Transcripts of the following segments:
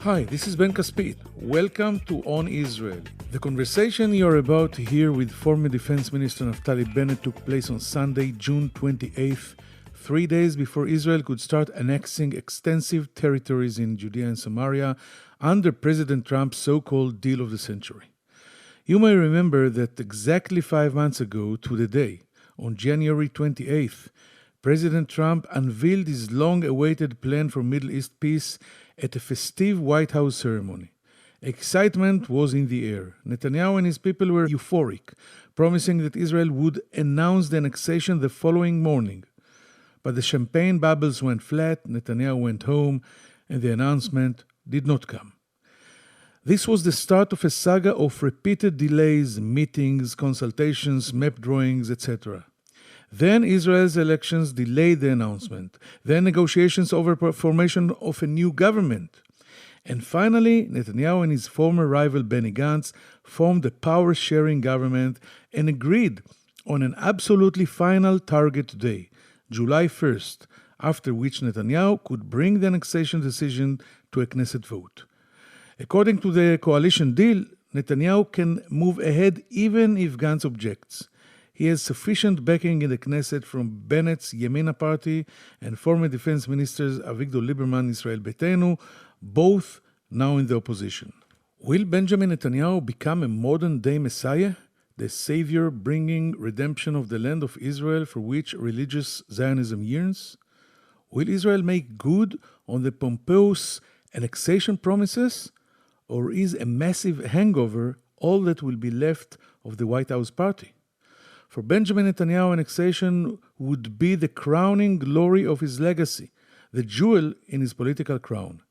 Hi, this is Ben Caspit. Welcome to On Israel. The conversation you're about to hear with former Defense Minister Naftali Bennett took place on Sunday, June 28th, 3 days before Israel could start annexing extensive territories in Judea and Samaria under President Trump's so-called deal of the century. You may remember that exactly 5 months ago to the day, on January 28th, President Trump unveiled his long-awaited plan for Middle East peace at a festive White House ceremony. Excitement was in the air. Netanyahu and his people were euphoric, promising that Israel would announce the annexation the following morning. But the champagne bubbles went flat, Netanyahu went home, and the announcement did not come. This was the start of a saga of repeated delays, meetings, consultations, map drawings, etc. Then Israel's elections delayed the announcement. Then negotiations over formation of a new government. And finally, Netanyahu and his former rival Benny Gantz formed a power-sharing government and agreed on an absolutely final target day, July 1st, after which Netanyahu could bring the annexation decision to a Knesset vote. According to the coalition deal, Netanyahu can move ahead even if Gantz objects. He has sufficient backing in the Knesset from Bennett's Yamina party and former defense ministers Avigdor Lieberman, Israel Beitenu, both now in the opposition. Will Benjamin Netanyahu become a modern-day Messiah, the savior bringing redemption of the land of Israel for which religious Zionism yearns? Will Israel make good on the pompous annexation promises? Or is a massive hangover all that will be left of the White House party? For Benjamin Netanyahu, annexation would be the crowning glory of his legacy, the jewel in his political crown.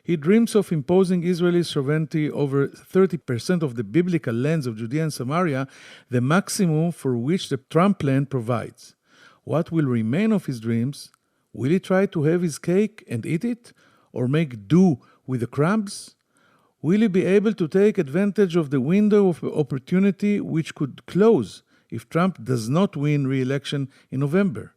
He dreams of imposing Israeli sovereignty over 30% of the biblical lands of Judea and Samaria, the maximum for which the Trump plan provides. What will remain of his dreams? Will he try to have his cake and eat it, or make do with the crumbs? Will he be able to take advantage of the window of opportunity which could close if Trump does not win re-election in November?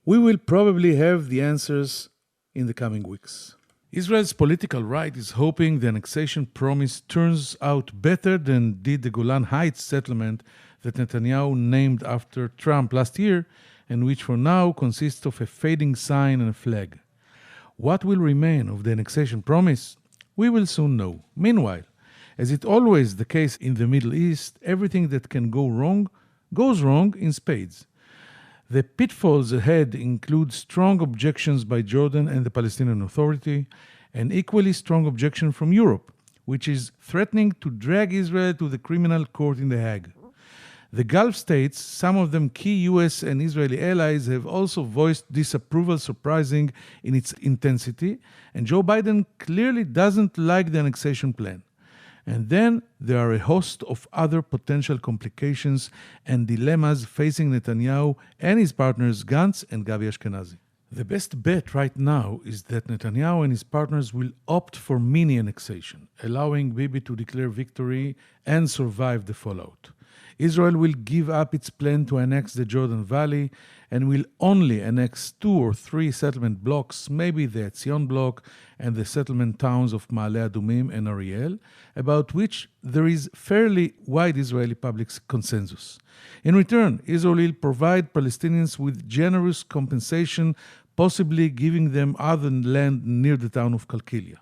We will probably have the answers in the coming weeks. Israel's political right is hoping the annexation promise turns out better than did the Golan Heights settlement that Netanyahu named after Trump last year, and which for now consists of a fading sign and a flag. What will remain of the annexation promise? We will soon know. Meanwhile, as is always the case in the Middle East, everything that can go wrong goes wrong in spades. The pitfalls ahead include strong objections by Jordan and the Palestinian Authority, and equally strong objection from Europe, which is threatening to drag Israel to the criminal court in The Hague. The Gulf states, some of them key US and Israeli allies, have also voiced disapproval, surprising in its intensity, and Joe Biden clearly doesn't like the annexation plan. And then there are a host of other potential complications and dilemmas facing Netanyahu and his partners Gantz and Gabi Ashkenazi. The best bet right now is that Netanyahu and his partners will opt for mini-annexation, allowing Bibi to declare victory and survive the fallout. Israel will give up its plan to annex the Jordan Valley and will only annex 2 or 3 settlement blocks, maybe the Etzion block and the settlement towns of Ma'ale Adumim and Ariel, about which there is fairly wide Israeli public consensus. In return, Israel will provide Palestinians with generous compensation, possibly giving them other land near the town of Kalkilia.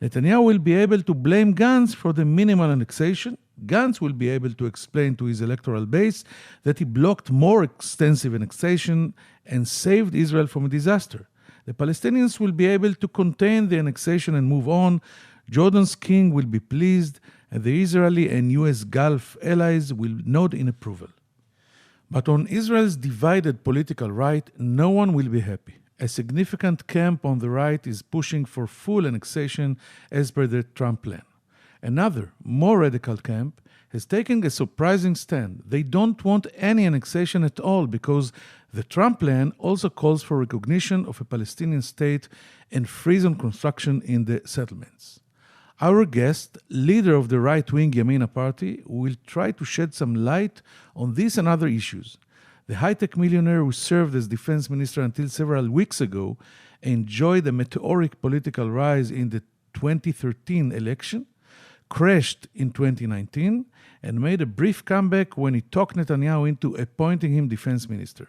Netanyahu will be able to blame Gantz for the minimal annexation. Gantz will be able to explain to his electoral base that he blocked more extensive annexation and saved Israel from a disaster. The Palestinians will be able to contain the annexation and move on. Jordan's king will be pleased, and the Israeli and US Gulf allies will nod in approval. But on Israel's divided political right, no one will be happy. A significant camp on the right is pushing for full annexation as per the Trump plan. Another, more radical camp has taken a surprising stand. They don't want any annexation at all because the Trump plan also calls for recognition of a Palestinian state and freeze on construction in the settlements. Our guest, leader of the right-wing Yamina party, will try to shed some light on this and other issues. The high-tech millionaire who served as defense minister until several weeks ago enjoyed a meteoric political rise in the 2013 election, crashed in 2019, and made a brief comeback when he talked Netanyahu into appointing him defense minister.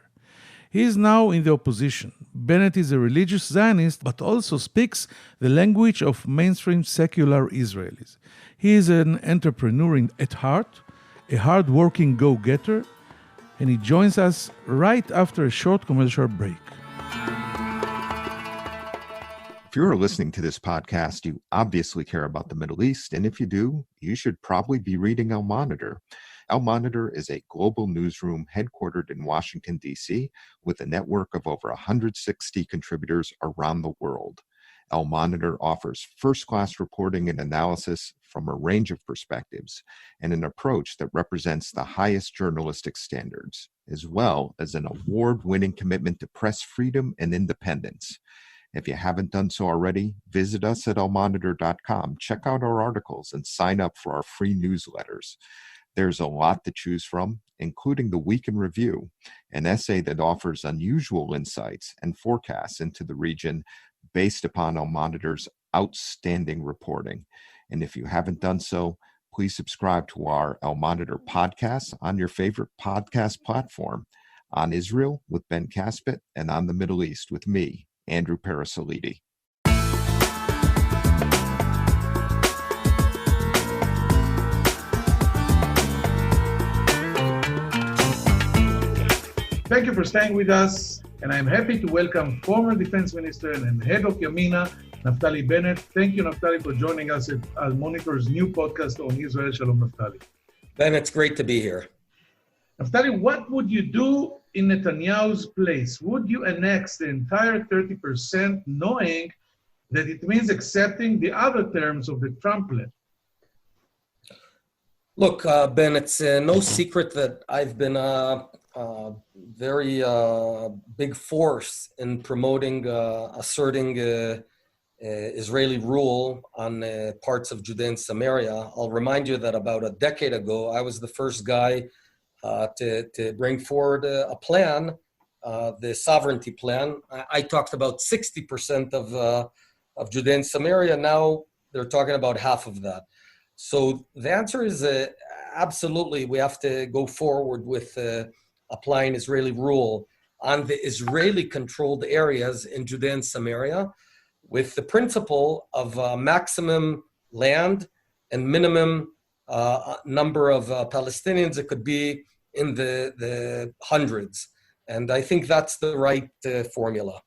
He is now in the opposition. Bennett is a religious Zionist, but also speaks the language of mainstream secular Israelis. He is an entrepreneur at heart, a hard-working go-getter, and he joins us right after a short commercial break. If you're listening to this podcast, you obviously care about the Middle East, and if you do, you should probably be reading Al Monitor. Al Monitor is a global newsroom headquartered in Washington, D.C., with a network of over 160 contributors around the world. Al Monitor offers first-class reporting and analysis from a range of perspectives, and an approach that represents the highest journalistic standards, as well as an award-winning commitment to press freedom and independence. If you haven't done so already, visit us at almonitor.com, check out our articles, and sign up for our free newsletters. There's a lot to choose from, including the Week in Review, an essay that offers unusual insights and forecasts into the region based upon Al Monitor's outstanding reporting. And if you haven't done so, please subscribe to our Al Monitor podcast on your favorite podcast platform, on Israel with Ben Caspit, and on the Middle East with me, Andrew Parasolidi. Thank you for staying with us, and I'm happy to welcome former Defense Minister and head of Yamina, Naftali Bennett. Thank you, Naftali, for joining us at Al Monitor's new podcast on Israel. Shalom, Naftali. Ben, it's great to be here. Naftali, what would you do in Netanyahu's place? Would you annex the entire 30% knowing that it means accepting the other terms of the Trump plan? Look, Ben, it's no secret that I've been a very big force in promoting, asserting Israeli rule on parts of Judea and Samaria. I'll remind you that about a decade ago, I was the first guy to bring forward a plan, the sovereignty plan. I talked about 60% of Judea and Samaria. Now they're talking about half of that. So the answer is absolutely, we have to go forward with applying Israeli rule on the Israeli-controlled areas in Judea and Samaria, with the principle of maximum land and minimum number of Palestinians. It could be in the hundreds. And I think that's the right formula.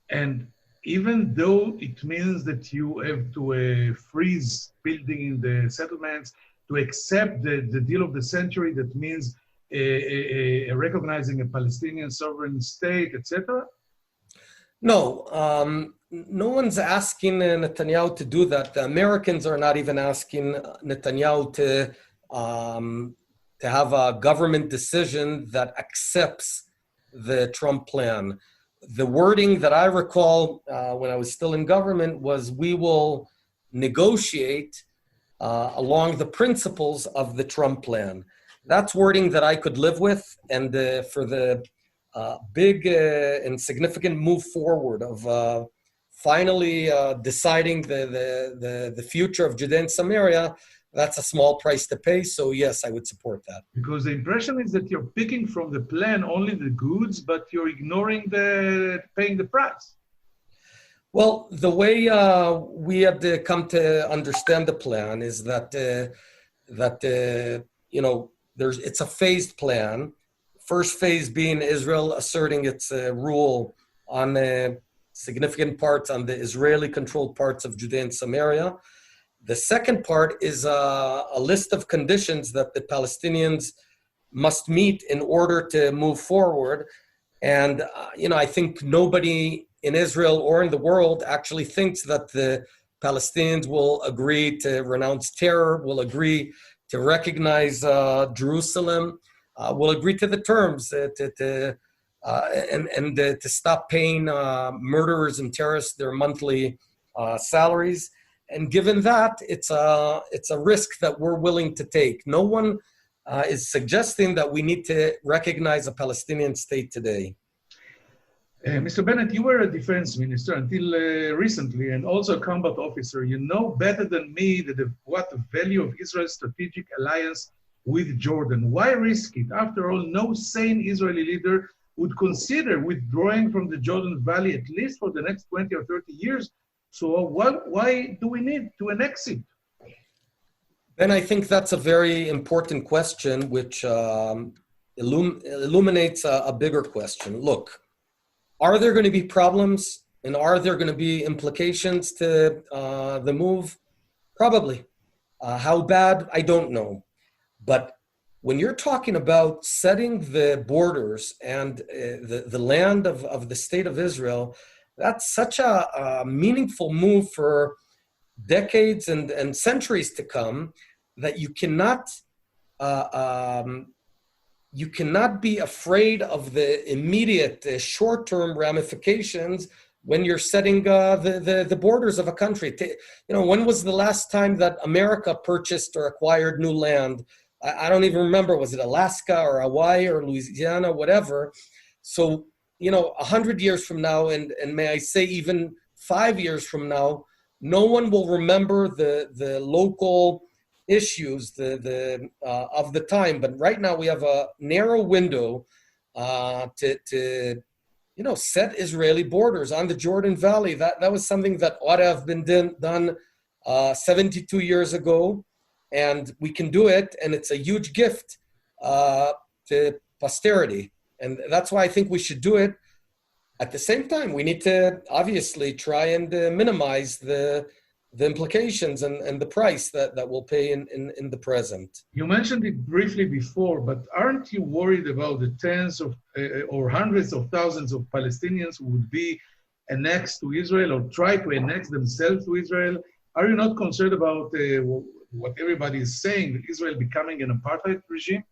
And even though it means that you have to freeze building in the settlements, to accept the deal of the century, that means recognizing a Palestinian sovereign state, etc.? No, no one's asking Netanyahu to do that. The Americans are not even asking Netanyahu to have a government decision that accepts the Trump plan. The wording that I recall when I was still in government was, we will negotiate along the principles of the Trump plan. That's wording that I could live with, and for the big and significant move forward of finally deciding the future of Judea and Samaria, that's a small price to pay. So yes, I would support that. Because the impression is that you're picking from the plan only the goods, but you're ignoring paying the price. Well, the way we had to come to understand the plan is that it's a phased plan. First phase being Israel asserting its rule on significant parts, on the Israeli-controlled parts of Judea and Samaria. The second part is a list of conditions that the Palestinians must meet in order to move forward. And, I think nobody in Israel or in the world actually thinks that the Palestinians will agree to renounce terror, will agree to recognize Jerusalem, will agree to the terms to stop paying murderers and terrorists their monthly salaries. And given that, it's a risk that we're willing to take. No one is suggesting that we need to recognize a Palestinian state today. Mr. Bennett, you were a defense minister until recently and also a combat officer. You know better than me what the value of Israel's strategic alliance with Jordan. Why risk it? After all, no sane Israeli leader would consider withdrawing from the Jordan Valley at least for the next 20 or 30 years. So why do we need to annex it? Ben, I think that's a very important question, which illuminates a bigger question. Look, are there going to be problems and are there going to be implications to the move? Probably. How bad? I don't know. But when you're talking about setting the borders and the land of the state of Israel, that's such a meaningful move for decades and centuries to come that you cannot be afraid of the immediate short-term ramifications when you're setting the borders of a country. When was the last time that America purchased or acquired new land? I don't even remember. Was it Alaska or Hawaii or Louisiana, whatever? So, 100 years from now, and may I say even 5 years from now, no one will remember the local issues of the time. But right now we have a narrow window to set Israeli borders on the Jordan Valley. That was something that ought to have been done 72 years ago, and we can do it, and it's a huge gift to posterity. And that's why I think we should do it. At the same time, we need to obviously try and minimize the implications and the price that we'll pay in the present. You mentioned it briefly before, but aren't you worried about the tens of or hundreds of thousands of Palestinians who would be annexed to Israel or try to annex themselves to Israel? Are you not concerned about what everybody is saying, that Israel becoming an apartheid regime?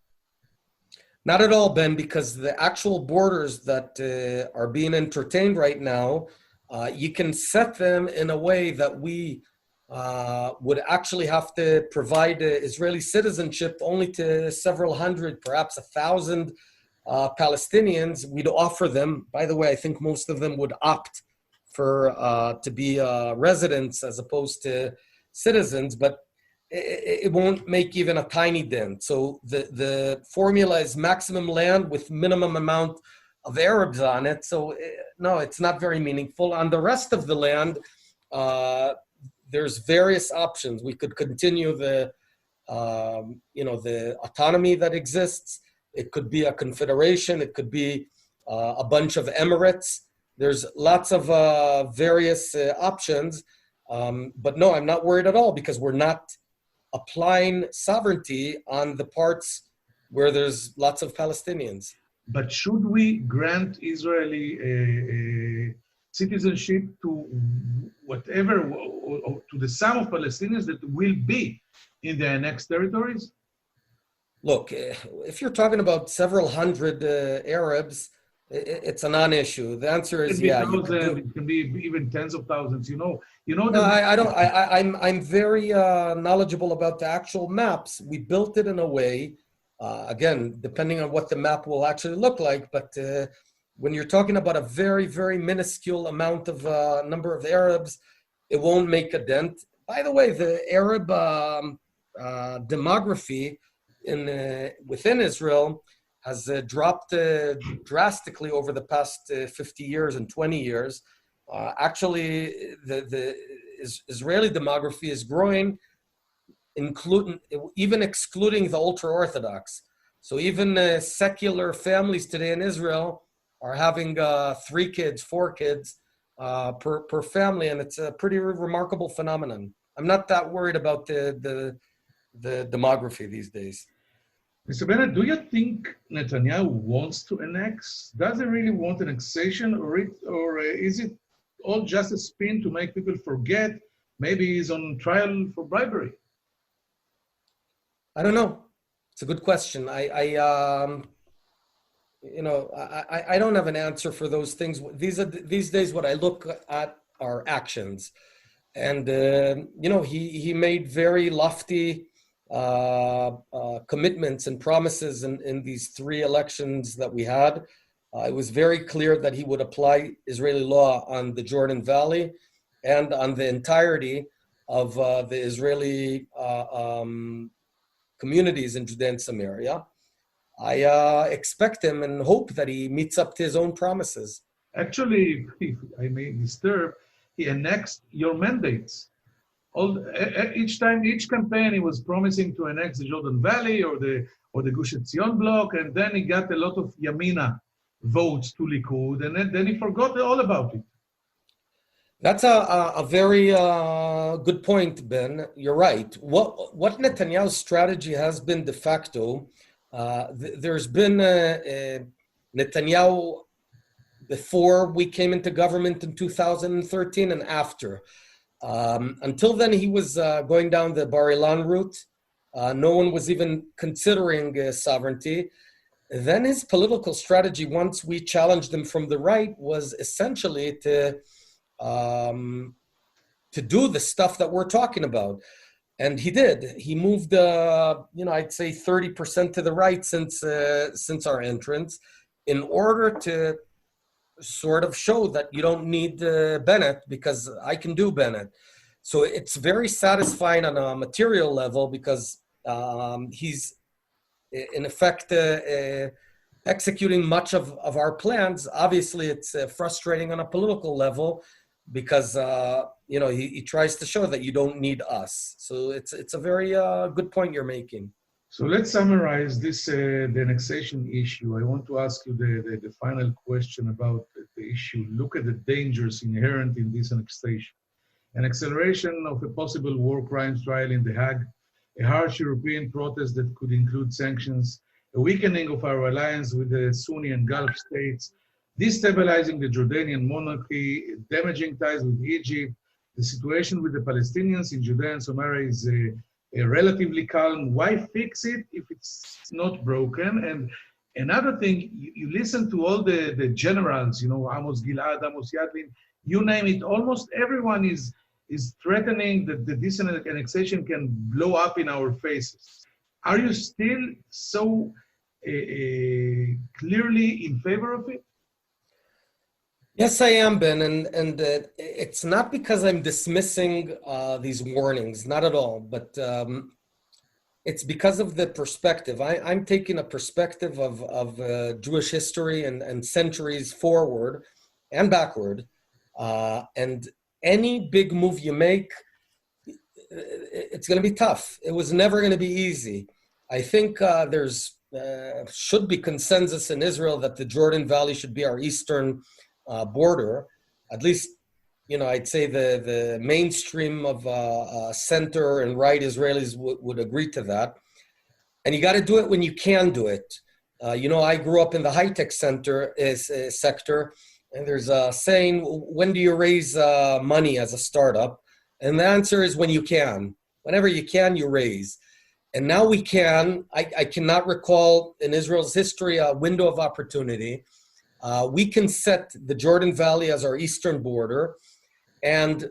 Not at all, Ben, because the actual borders that are being entertained right now, you can set them in a way that we would actually have to provide Israeli citizenship only to several hundred, perhaps 1,000 Palestinians. We'd offer them. By the way, I think most of them would opt to be residents as opposed to citizens, but it won't make even a tiny dent. So the formula is maximum land with minimum amount of Arabs on it. So no, it's not very meaningful. On the rest of the land, there's various options. We could continue the autonomy that exists. It could be a confederation. It could be a bunch of emirates. There's lots of various options. But no, I'm not worried at all because we're not applying sovereignty on the parts where there's lots of Palestinians. But should we grant Israeli citizenship to whatever, or to the sum of Palestinians that will be in the annexed territories? Look, if you're talking about several hundred Arabs, it's a non-issue. The answer is yeah. It can be even tens of thousands. No, I don't. I'm very knowledgeable about the actual maps. We built it in a way, again, depending on what the map will actually look like. But when you're talking about a very, very minuscule amount of number of Arabs, it won't make a dent. By the way, the Arab demography within Israel has dropped drastically over the past 50 years and 20 years. Actually, the Israeli demography is growing, even excluding the ultra-Orthodox. So even secular families today in Israel are having 3 kids, 4 kids per family, and it's a pretty remarkable phenomenon. I'm not that worried about the demography these days. Mr. Bennett, do you think Netanyahu wants to annex? Does he really want annexation, or is it all just a spin to make people forget? Maybe he's on trial for bribery. I don't know. It's a good question. I don't have an answer for those things. These days, what I look at are actions, and he made very lofty commitments and promises in these 3 elections that we had. It was very clear that he would apply Israeli law on the Jordan Valley and on the entirety of the Israeli communities in Judea and Samaria. I expect him and hope that he meets up to his own promises. Actually, if I may disturb, he annexed your mandates. Each campaign, he was promising to annex the Jordan Valley or the Gush Etzion bloc, and then he got a lot of Yamina votes to Likud, and then he forgot all about it. That's a very good point, Ben. You're right. What Netanyahu's strategy has been de facto, there's been Netanyahu before we came into government in 2013 and after. Until then, he was going down the Bar Ilan route. No one was even considering sovereignty. Then his political strategy, once we challenged him from the right, was essentially to do the stuff that we're talking about. And he did. He moved, I'd say 30% to the right since our entrance, in order to sort of show that you don't need Bennett because I can do Bennett. So it's very satisfying on a material level because he's in effect executing much of our plans. Obviously, it's frustrating on a political level because he tries to show that you don't need us. So it's a very good point you're making. So let's summarize this the annexation issue. I want to ask you the final question about the issue. Look at the dangers inherent in this annexation. An acceleration of a possible war crimes trial in The Hague, a harsh European protest that could include sanctions, a weakening of our alliance with the Sunni and Gulf states, destabilizing the Jordanian monarchy, damaging ties with Egypt. The situation with the Palestinians in Judea and Samaria is relatively calm. Why fix it if it's not broken? And another thing, you listen to all the generals, Amos Gilad, Amos Yadlin, you name it, almost everyone is threatening that this annexation can blow up in our faces. Are you still so clearly in favor of it? Yes, I am, Ben, and it's not because I'm dismissing these warnings, not at all, but it's because of the perspective. I'm taking a perspective of Jewish history and centuries forward and backward, and any big move you make, it's going to be tough. It was never going to be easy. I think there's should be consensus in Israel that the Jordan Valley should be our eastern border. At least, I'd say the mainstream of center and right Israelis would agree to that. And you got to do it when you can do it. I grew up in the high-tech sector, and there's a saying, when do you raise money as a startup? And the answer is when you can. Whenever you can, you raise. And now we can. I cannot recall in Israel's history a window of opportunity. We can set the Jordan Valley as our eastern border. And,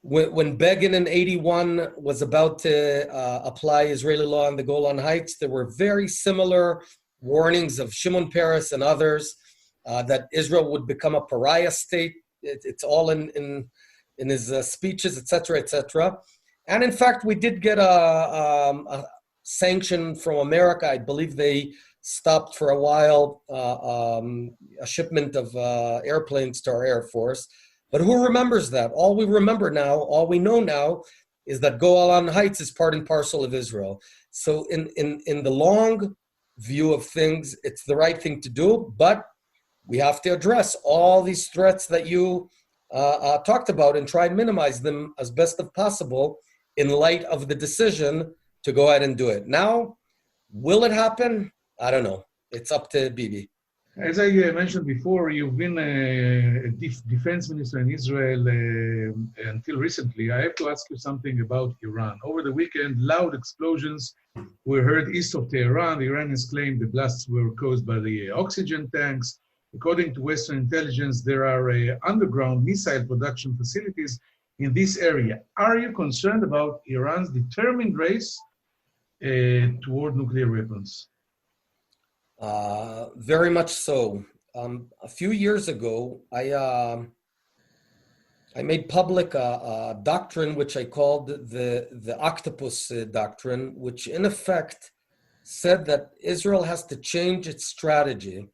when Begin in 81 was about to apply Israeli law on the Golan Heights, there were very similar warnings of Shimon Peres and others that Israel would become a pariah state. It's all in his speeches, et cetera, And in fact, we did get a sanction from America. I believe they stopped for a while a shipment of airplanes to our Air Force. But who remembers that? All we know now is that Golan Heights is part and parcel of Israel. So in the long view of things, it's the right thing to do, but we have to address all these threats that you talked about and try and minimize them as best as possible in light of the decision to go ahead and do it. Now, will it happen? I don't know. It's up to Bibi. As I mentioned before, you've been a defense minister in Israel until recently. I have to ask you something about Iran. Over the weekend, loud explosions were heard east of Tehran. The Iranians claimed the blasts were caused by the oxygen tanks. According to Western intelligence, there are underground missile production facilities in this area. Are you concerned about Iran's determined race toward nuclear weapons? Very much so. A few years ago, I made public a doctrine which I called the octopus doctrine, which in effect said that Israel has to change its strategy.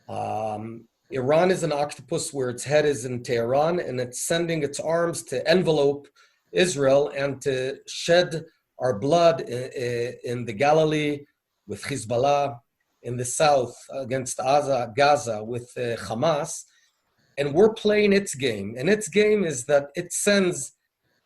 Iran is an octopus where its head is in Tehran, and it's sending its arms to envelope Israel and to shed our blood in the Galilee with Hezbollah, in the south against Gaza with Hamas. And we're playing its game. And its game is that it sends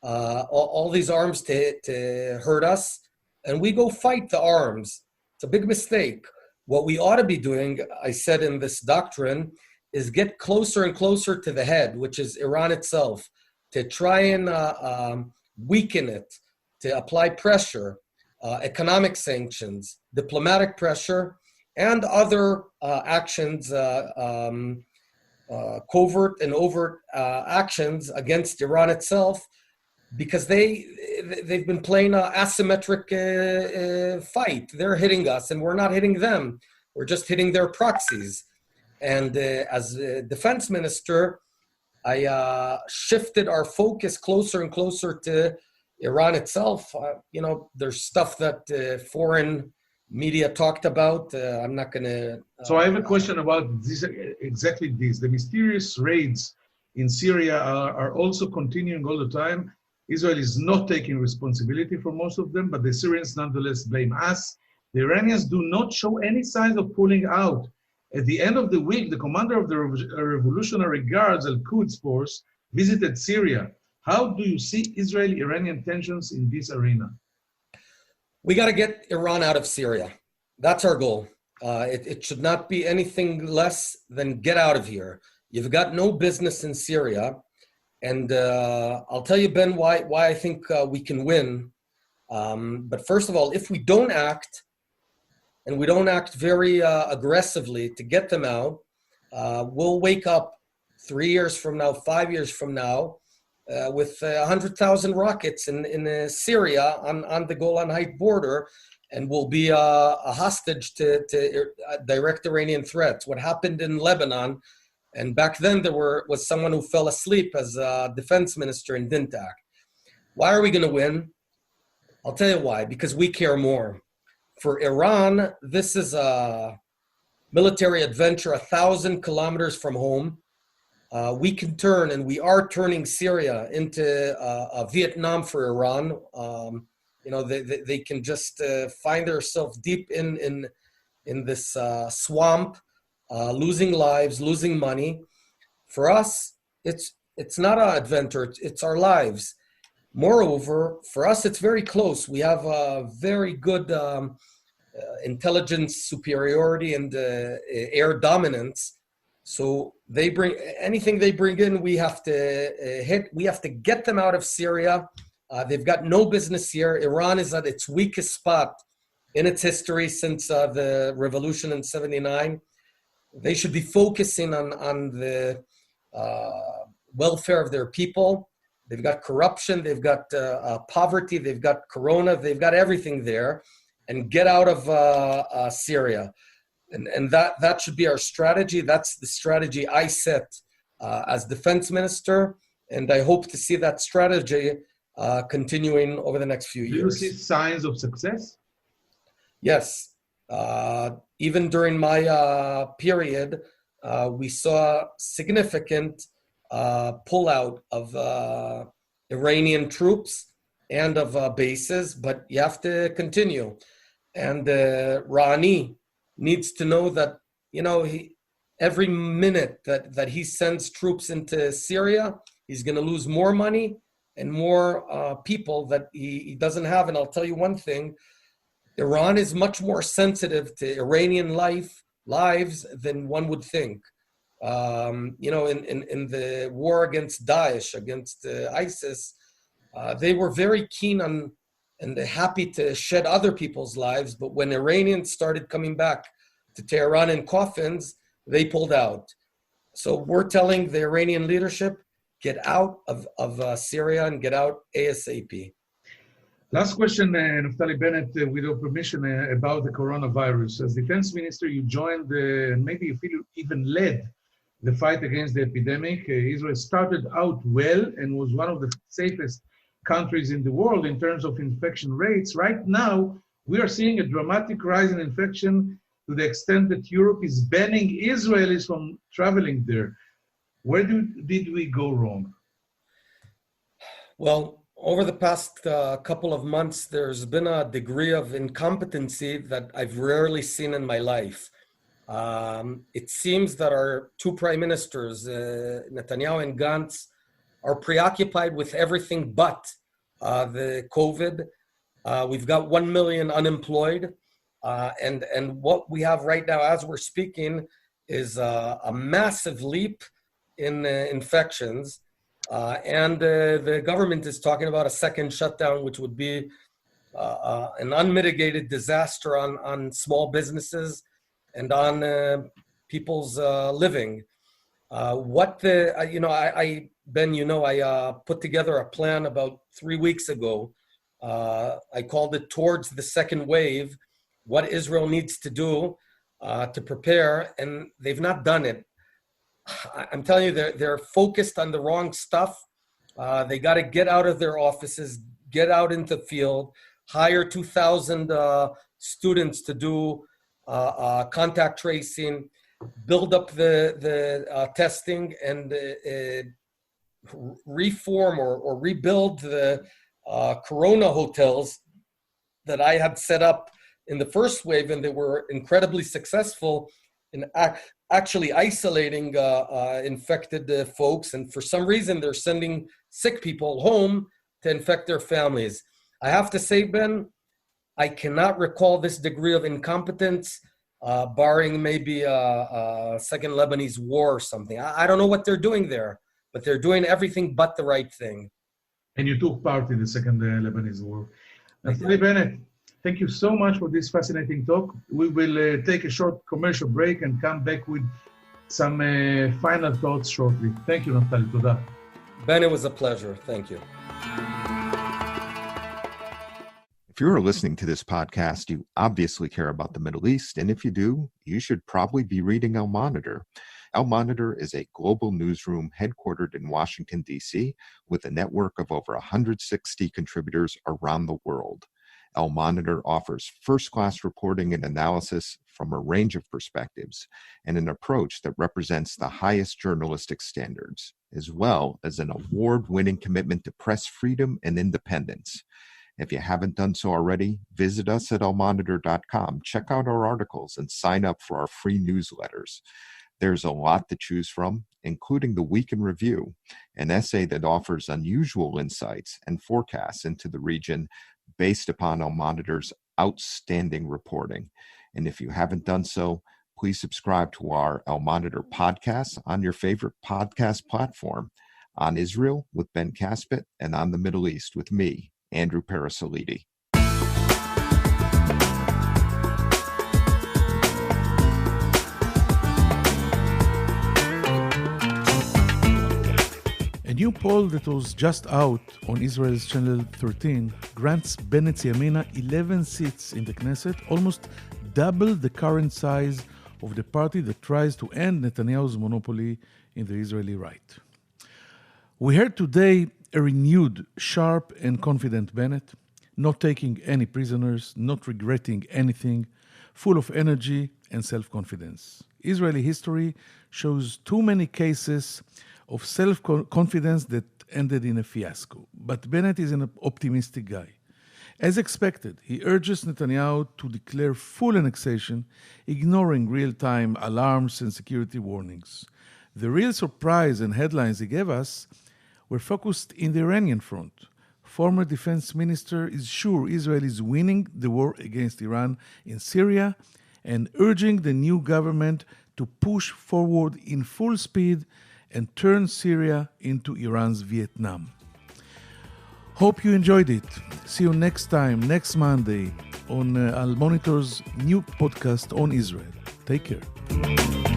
all these arms to hurt us, and we go fight the arms. It's a big mistake. What we ought to be doing, I said in this doctrine, is get closer and closer to the head, which is Iran itself, to try and weaken it, to apply pressure, economic sanctions, diplomatic pressure, and other actions, covert and overt actions against Iran itself, because they've been playing an asymmetric fight. They're hitting us, and we're not hitting them. We're just hitting their proxies. And as a defense minister, I shifted our focus closer and closer to Iran itself. There's stuff that foreign media talked about. I'm not going to... So I have a question about this, exactly this. The mysterious raids in Syria are also continuing all the time. Israel is not taking responsibility for most of them, but the Syrians nonetheless blame us. The Iranians do not show any signs of pulling out. At the end of the week, the commander of the Revolutionary Guards, Al-Quds Force, visited Syria. How do you see Israeli-Iranian tensions in this arena? We got to get Iran out of Syria. That's our goal. It should not be anything less than get out of here. You've got no business in Syria. And I'll tell you, Ben, why I think we can win. But first of all, if we don't act, and we don't act very aggressively to get them out, we'll wake up 3 years from now, 5 years from now, with 100,000 rockets in Syria on the Golan Heights border, and we'll be a hostage to direct Iranian threats. What happened in Lebanon, and back then there was someone who fell asleep as a defense minister and didn't act. Why are we going to win? I'll tell you why. Because we care more. For Iran, this is a military adventure 1,000 kilometers from home. We can turn, and we are turning Syria into a Vietnam for Iran. They can just find themselves deep in this swamp, losing lives, losing money. For us, it's not an adventure, it's our lives. Moreover, for us, it's very close. We have a very good intelligence superiority and air dominance. So they bring anything they bring in, we have to hit. We have to get them out of Syria. They've got no business here. Iran is at its weakest spot in its history since the revolution in '79. They should be focusing on the welfare of their people. They've got corruption. They've got poverty. They've got corona. They've got everything there. And get out of Syria. And that should be our strategy. That's the strategy I set as defense minister. And I hope to see that strategy continuing over the next few years. Do you see signs of success? Yes. Even during my period, we saw significant pullout of Iranian troops and of bases, but you have to continue. And Rani needs to know that, every minute that he sends troops into Syria, he's going to lose more money and more people that he doesn't have. And I'll tell you one thing, Iran is much more sensitive to Iranian lives than one would think. In the war against Daesh, against ISIS, they were very keen on and happy to shed other people's lives. But when Iranians started coming back to Tehran in coffins, they pulled out. So we're telling the Iranian leadership, get out of Syria and get out ASAP. Last question, Naftali Bennett, with your permission, about the coronavirus. As defense minister, you joined, maybe you feel even led the fight against the epidemic. Israel started out well and was one of the safest countries in the world in terms of infection rates. Right now, we are seeing a dramatic rise in infection to the extent that Europe is banning Israelis from traveling there. Where did we go wrong? Well, over the past couple of months, there's been a degree of incompetency that I've rarely seen in my life. It seems that our two prime ministers, Netanyahu and Gantz, are preoccupied with everything but the COVID. We've got 1 million unemployed. And what we have right now, as we're speaking, is a massive leap in infections. And the government is talking about a second shutdown, which would be an unmitigated disaster on small businesses and on people's living. Ben, I put together a plan about 3 weeks ago. I called it Towards the Second Wave, what Israel needs to do to prepare, and they've not done it. I'm telling you, they're focused on the wrong stuff. They got to get out of their offices, get out into the field, hire 2,000 students to do contact tracing, build up the testing, and reform or rebuild the Corona hotels that I had set up in the first wave, and they were incredibly successful in actually isolating infected folks. And for some reason, they're sending sick people home to infect their families. I have to say, Ben, I cannot recall this degree of incompetence, barring maybe a second Lebanese war or something. I don't know what they're doing there, but they're doing everything but the right thing. And you took part in the second Lebanese war. Naftali Bennett, thank you so much for this fascinating talk. We will take a short commercial break and come back with some final thoughts shortly. Thank you, Naftali. Toda. Ben, it was a pleasure. Thank you. If you're listening to this podcast, you obviously care about the Middle East, and if you do, you should probably be reading Al Monitor. Al Monitor is a global newsroom headquartered in Washington, D.C., with a network of over 160 contributors around the world. Al Monitor offers first-class reporting and analysis from a range of perspectives and an approach that represents the highest journalistic standards, as well as an award-winning commitment to press freedom and independence. If you haven't done so already, visit us at almonitor.com, check out our articles, and sign up for our free newsletters. There's a lot to choose from, including the Week in Review, an essay that offers unusual insights and forecasts into the region based upon Al Monitor's outstanding reporting. And if you haven't done so, please subscribe to our Al Monitor podcast on your favorite podcast platform, on Israel with Ben Caspit, and on the Middle East with me, Andrew Parasolidi. A new poll that was just out on Israel's Channel 13 grants Bennett's Yamina 11 seats in the Knesset, almost double the current size of the party that tries to end Netanyahu's monopoly in the Israeli right. We heard today a renewed, sharp and confident Bennett, not taking any prisoners, not regretting anything, full of energy and self-confidence. Israeli history shows too many cases of self-confidence that ended in a fiasco. But Bennett is an optimistic guy. As expected, he urges Netanyahu to declare full annexation, ignoring real-time alarms and security warnings. The real surprise and headlines he gave us were focused in the Iranian front. Former defense minister is sure Israel is winning the war against Iran in Syria and urging the new government to push forward in full speed and turn Syria into Iran's Vietnam. Hope you enjoyed it. See you next time, next Monday, on Al Monitor's new podcast on Israel. Take care.